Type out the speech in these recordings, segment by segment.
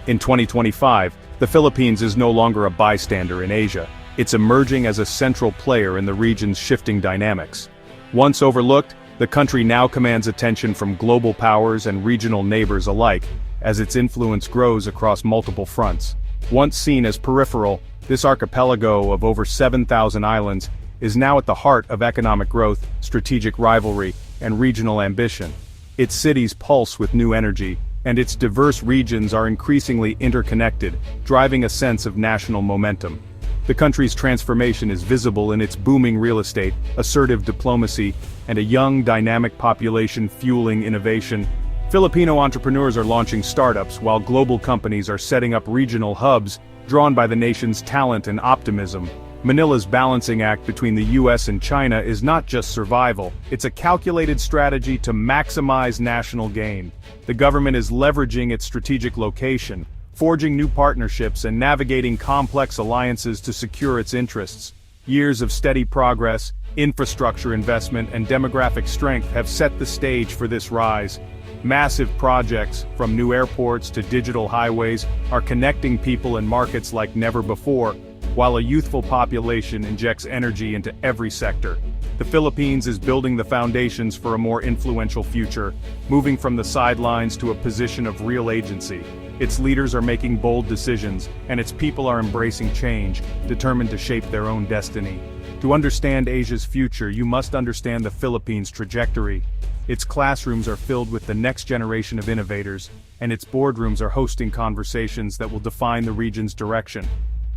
In 2025, the Philippines is no longer a bystander in Asia. It's emerging as a central player in the region's shifting dynamics. Once overlooked, the country now commands attention from global powers and regional neighbors alike, as its influence grows across multiple fronts. Once seen as peripheral, this archipelago of over 7,000 islands is now at the heart of economic growth, strategic rivalry, and regional ambition. Its cities pulse with new energy, and its diverse regions are increasingly interconnected, driving a sense of national momentum. The country's transformation is visible in its booming real estate, assertive diplomacy, and a young, dynamic population fueling innovation. Filipino entrepreneurs are launching startups while global companies are setting up regional hubs, drawn by the nation's talent and optimism. Manila's balancing act between the US and China is not just survival, it's a calculated strategy to maximize national gain. The government is leveraging its strategic location, forging new partnerships and navigating complex alliances to secure its interests. Years of steady progress, infrastructure investment, and demographic strength have set the stage for this rise. Massive projects, from new airports to digital highways, are connecting people and markets like never before, while a youthful population injects energy into every sector. The Philippines is building the foundations for a more influential future, moving from the sidelines to a position of real agency. Its leaders are making bold decisions, and its people are embracing change, determined to shape their own destiny. To understand Asia's future, you must understand the Philippines' trajectory. Its classrooms are filled with the next generation of innovators, and its boardrooms are hosting conversations that will define the region's direction.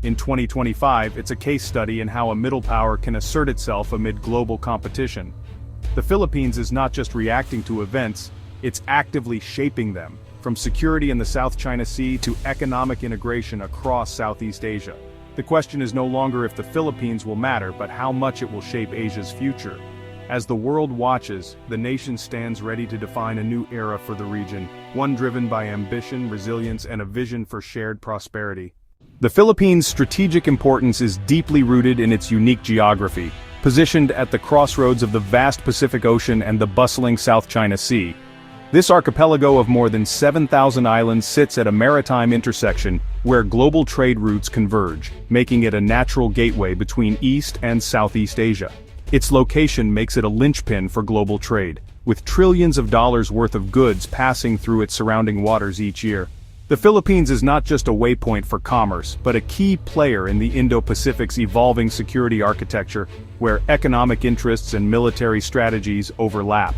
In 2025, it's a case study in how a middle power can assert itself amid global competition. The Philippines is not just reacting to events, it's actively shaping them, from security in the South China Sea to economic integration across Southeast Asia. The question is no longer if the Philippines will matter, but how much it will shape Asia's future. As the world watches, the nation stands ready to define a new era for the region, one driven by ambition, resilience, and a vision for shared prosperity. The Philippines' strategic importance is deeply rooted in its unique geography, positioned at the crossroads of the vast Pacific Ocean and the bustling South China Sea. This archipelago of more than 7,000 islands sits at a maritime intersection where global trade routes converge, making it a natural gateway between East and Southeast Asia. Its location makes it a linchpin for global trade, with trillions of dollars worth of goods passing through its surrounding waters each year. The Philippines is not just a waypoint for commerce, but a key player in the Indo-Pacific's evolving security architecture, where economic interests and military strategies overlap.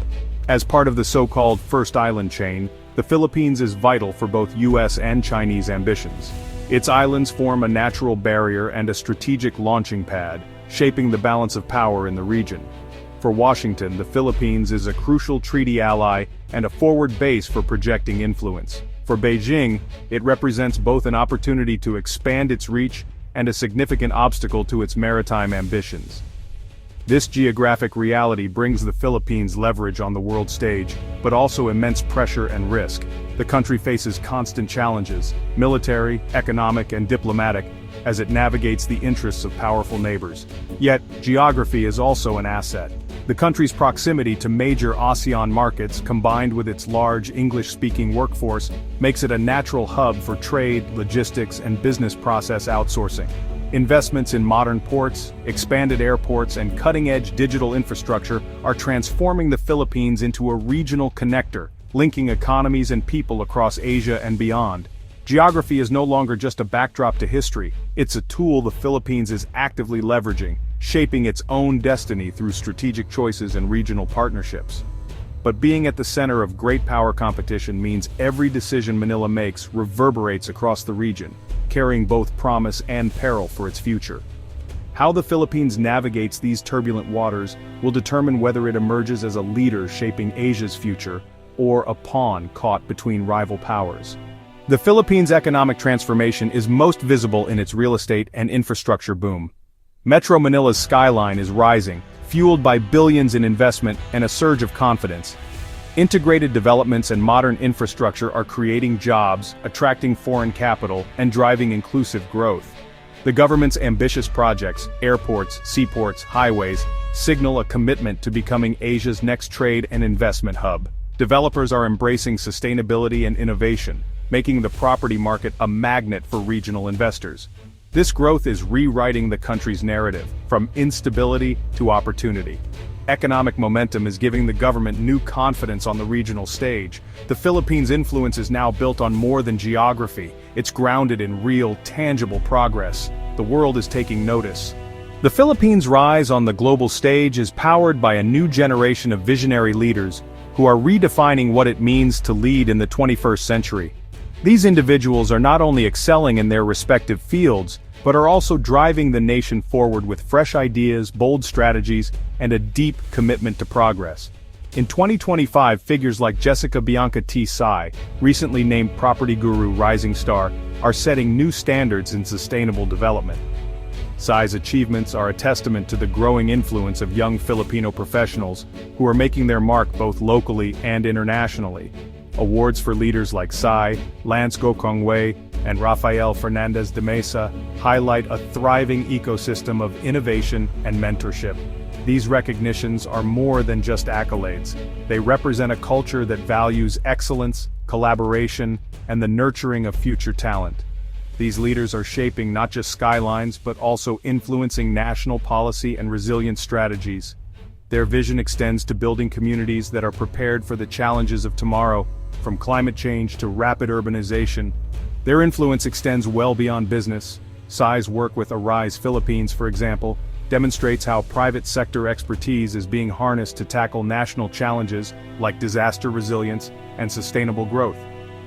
As part of the so-called First Island chain, the Philippines is vital for both US and Chinese ambitions. Its islands form a natural barrier and a strategic launching pad, shaping the balance of power in the region. For Washington, the Philippines is a crucial treaty ally and a forward base for projecting influence. For Beijing, it represents both an opportunity to expand its reach and a significant obstacle to its maritime ambitions. This geographic reality brings the Philippines leverage on the world stage, but also immense pressure and risk. The country faces constant challenges, military, economic, and diplomatic, as it navigates the interests of powerful neighbors. Yet, geography is also an asset. The country's proximity to major ASEAN markets, combined with its large English-speaking workforce, makes it a natural hub for trade, logistics, and business process outsourcing. Investments in modern ports, expanded airports, and cutting-edge digital infrastructure are transforming the Philippines into a regional connector, linking economies and people across Asia and beyond. Geography is no longer just a backdrop to history, it's a tool the Philippines is actively leveraging, shaping its own destiny through strategic choices and regional partnerships. But being at the center of great power competition means every decision Manila makes reverberates across the region, carrying both promise and peril for its future. How the Philippines navigates these turbulent waters will determine whether it emerges as a leader shaping Asia's future, or a pawn caught between rival powers. The Philippines' economic transformation is most visible in its real estate and infrastructure boom. Metro Manila's skyline is rising, fueled by billions in investment and a surge of confidence. Integrated developments and modern infrastructure are creating jobs, attracting foreign capital, and driving inclusive growth. The government's ambitious projects, airports, seaports, highways, signal a commitment to becoming Asia's next trade and investment hub. Developers are embracing sustainability and innovation, making the property market a magnet for regional investors. This growth is rewriting the country's narrative, from instability to opportunity. Economic momentum is giving the government new confidence on the regional stage. The Philippines' influence is now built on more than geography. It's grounded in real, tangible progress. The world is taking notice. The Philippines' rise on the global stage is powered by a new generation of visionary leaders who are redefining what it means to lead in the 21st century. These individuals are not only excelling in their respective fields, but are also driving the nation forward with fresh ideas, bold strategies, and a deep commitment to progress. In 2025, figures like Jessica Bianca T. Tsai, recently named Property Guru Rising Star, are setting new standards in sustainable development. Tsai's achievements are a testament to the growing influence of young Filipino professionals who are making their mark both locally and internationally. Awards for leaders like Tsai, Lance Gokongwei, and Rafael Fernandez de Mesa highlight a thriving ecosystem of innovation and mentorship. These recognitions are more than just accolades. They represent a culture that values excellence, collaboration, and the nurturing of future talent. These leaders are shaping not just skylines but also influencing national policy and resilience strategies. Their vision extends to building communities that are prepared for the challenges of tomorrow, from climate change to rapid urbanization. Their influence extends well beyond business. Tsai's work with Arise Philippines, for example, demonstrates how private sector expertise is being harnessed to tackle national challenges like disaster resilience and sustainable growth.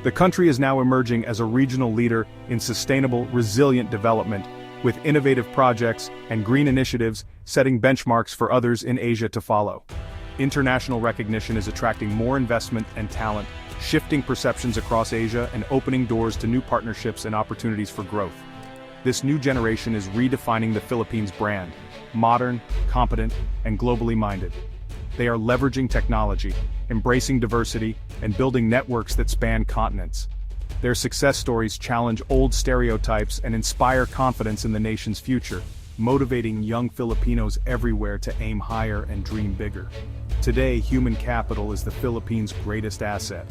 The country is now emerging as a regional leader in sustainable, resilient development, with innovative projects and green initiatives setting benchmarks for others in Asia to follow. International recognition is attracting more investment and talent, shifting perceptions across Asia and opening doors to new partnerships and opportunities for growth. This new generation is redefining the Philippines brand: modern, competent, and globally minded. They are leveraging technology, embracing diversity, and building networks that span continents. Their success stories challenge old stereotypes and inspire confidence in the nation's future, motivating young Filipinos everywhere to aim higher and dream bigger. Today, human capital is the Philippines' greatest asset.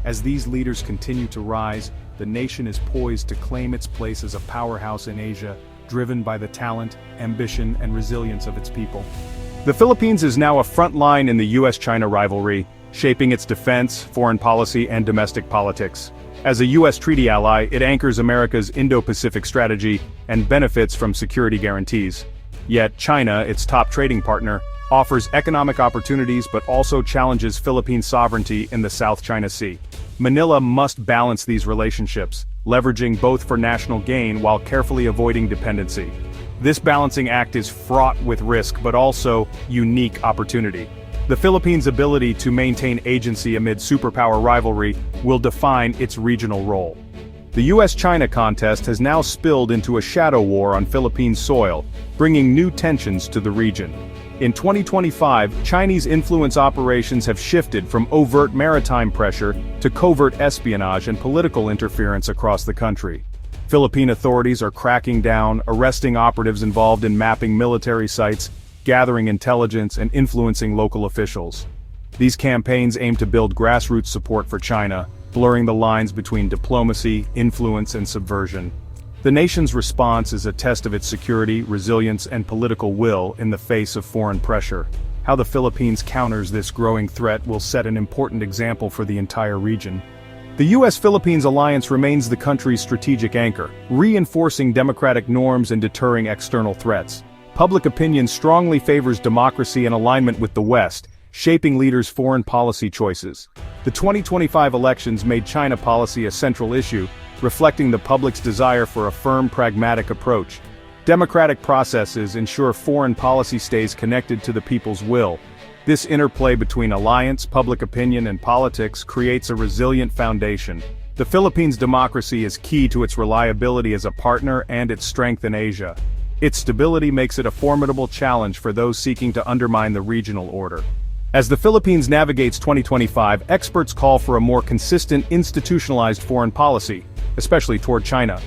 As these leaders continue to rise, the nation is poised to claim its place as a powerhouse in Asia, driven by the talent, ambition, and resilience of its people. The Philippines is now a front line in the US-China rivalry, shaping its defense, foreign policy, and domestic politics. As a US treaty ally, it anchors America's Indo-Pacific strategy and benefits from security guarantees. Yet China, its top trading partner, offers economic opportunities but also challenges Philippine sovereignty in the South China Sea. Manila must balance these relationships, leveraging both for national gain while carefully avoiding dependency. This balancing act is fraught with risk but also unique opportunity. The Philippines' ability to maintain agency amid superpower rivalry will define its regional role. The US-China contest has now spilled into a shadow war on Philippine soil, bringing new tensions to the region. In 2025, Chinese influence operations have shifted from overt maritime pressure to covert espionage and political interference across the country. Philippine authorities are cracking down, arresting operatives involved in mapping military sites, gathering intelligence, and influencing local officials. These campaigns aim to build grassroots support for China, blurring the lines between diplomacy, influence, and subversion. The nation's response is a test of its security, resilience, and political will in the face of foreign pressure. How the Philippines counters this growing threat will set an important example for the entire region. The US-Philippines alliance remains the country's strategic anchor, reinforcing democratic norms and deterring external threats. Public opinion strongly favors democracy and alignment with the West, shaping leaders' foreign policy choices. The 2025 elections made China policy a central issue, reflecting the public's desire for a firm, pragmatic approach. Democratic processes ensure foreign policy stays connected to the people's will. This interplay between alliance, public opinion, and politics creates a resilient foundation. The Philippines' democracy is key to its reliability as a partner and its strength in Asia. Its stability makes it a formidable challenge for those seeking to undermine the regional order. As the Philippines navigates 2025, experts call for a more consistent, institutionalized foreign policy, especially toward China.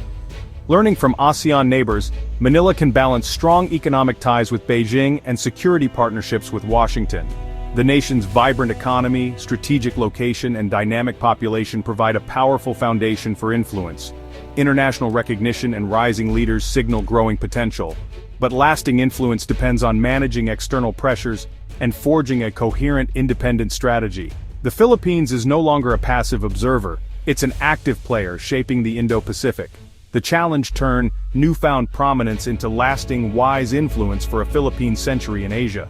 Learning from ASEAN neighbors, Manila can balance strong economic ties with Beijing and security partnerships with Washington. The nation's vibrant economy, strategic location, and dynamic population provide a powerful foundation for influence. International recognition and rising leaders signal growing potential. But lasting influence depends on managing external pressures and forging a coherent, independent strategy. The Philippines is no longer a passive observer, it's an active player shaping the Indo-Pacific. The challenge turned newfound prominence into lasting, wise influence for a Philippine century in Asia.